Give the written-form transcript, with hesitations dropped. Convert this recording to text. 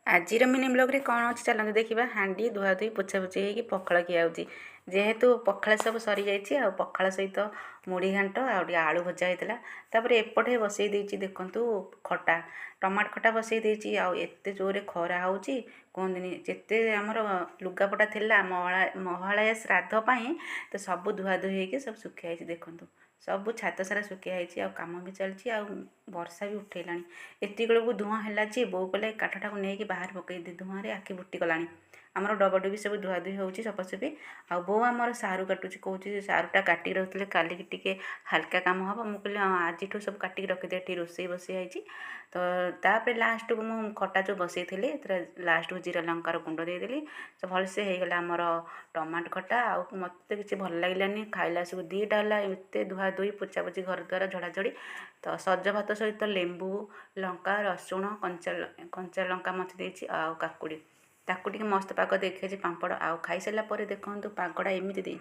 ଆଜିର ମିନି ବ୍ଲଗ୍ରେ କ'ଣ ଅଛି ଚାଲନ୍ତୁ ଦେଖିବା। ହାଣ୍ଡି ଧୁଆଧୁଇ ପୋଛାପୋଛି ହେଇକି ପଖାଳ ଖିଆ ହେଉଛି। ଯେହେତୁ ପଖାଳ ସବୁ ସରିଯାଇଛି ଆଉ ପଖାଳ ସହିତ ମୁଢ଼ି ଘାଣ୍ଟ ଆଉ ଟିକେ ଆଳୁ ଭଜା ହେଇଥିଲା। ତାପରେ ଏପଟେ ବସେଇ ଦେଇଛି ଦେଖନ୍ତୁ ଖଟା, ଟମାଟୋ ଖଟା ବସେଇ ଦେଇଛି। ଆଉ ଏତେ ଜୋରରେ ଖରା ହେଉଛି କୁହନ୍ତୁନି, ଯେତେ ଆମର ଲୁଗାପଟା ଥିଲା ମହାଳୟା ଶ୍ରାଦ୍ଧ ପାଇଁ ତ ସବୁ ଧୁଆଧୁଇ ହେଇକି ସବୁ ଶୁଖିଆ ହେଇଛି ଦେଖନ୍ତୁ। ସବୁ ଛାତ ସାରା ଶୁଖିଆ ହେଇଛି ଆଉ କାମ ବି ଚାଲିଛି ଆଉ ବର୍ଷା ବି ଉଠେଇଲାଣି। ଏତିକି ବେଳକୁ ଧୂଆଁ ହେଲା ଯେ ବୋଉ କହିଲେ କାଠଟାକୁ ନେଇକି ବାହାରେ ପକେଇଦେ, ଧୂଆଁରେ ଆଖି ଫୁଟିଗଲାଣି। ଆମର ଡବଡୁବି ସବୁ ଧୁଆଧୁଇ ହେଉଛି ସଫାସଫି। ଆଉ ବୋଉ ଆମର ସାରୁ କାଟୁଛି, କହୁଛି ଯେ ସାରୁଟା କାଟିକି ରଖିଥିଲେ କାଲିକି ଟିକେ ହାଲକା କାମ ହେବ। ମୁଁ କହିଲି ହଁ ଆଜିଠୁ ସବୁ କାଟିକି ରଖିଦେ, ଏଠି ରୋଷେଇ ବସିଯାଇଛି। ତ ତାପରେ ଲାଷ୍ଟକୁ ମୁଁ ଖଟା ଯେଉଁ ବସେଇଥିଲି ଏଥିରେ ଲାଷ୍ଟକୁ ଜିରା ଲଙ୍କାର ଗୁଣ୍ଡ ଦେଇଦେଲି। ତ ଭଲସେ ହେଇଗଲା ଆମର ଟମାଟୋ ଖଟା। ଆଉ ମୋତେ କିଛି ଭଲ ଲାଗିଲାନି, ଖାଇଲା ସବୁ ଦୁଇଟା ହେଲା। ଏତେ ଧୁଆଧୁଇ ପୋଛାପୋଛି ଘର ଦ୍ୱାରା ଝଡ଼ାଝଡ଼ି। ତ ସଜ ଭାତ ସହିତ ଲେମ୍ବୁ, ଲଙ୍କା, ରସୁଣ, କଞ୍ଚା ଲଙ୍କା ମଥି ଦେଇଛି ଆଉ କାକୁଡ଼ି। ତାକୁ ଟିକେ ମସ୍ତ ପାଗ ଦେଖେଇଛି ପାମ୍ପଡ଼। ଆଉ ଖାଇସାରିଲା ପରେ ଦେଖନ୍ତୁ ପାଗଟା ଏମିତି ଦେଇଛି।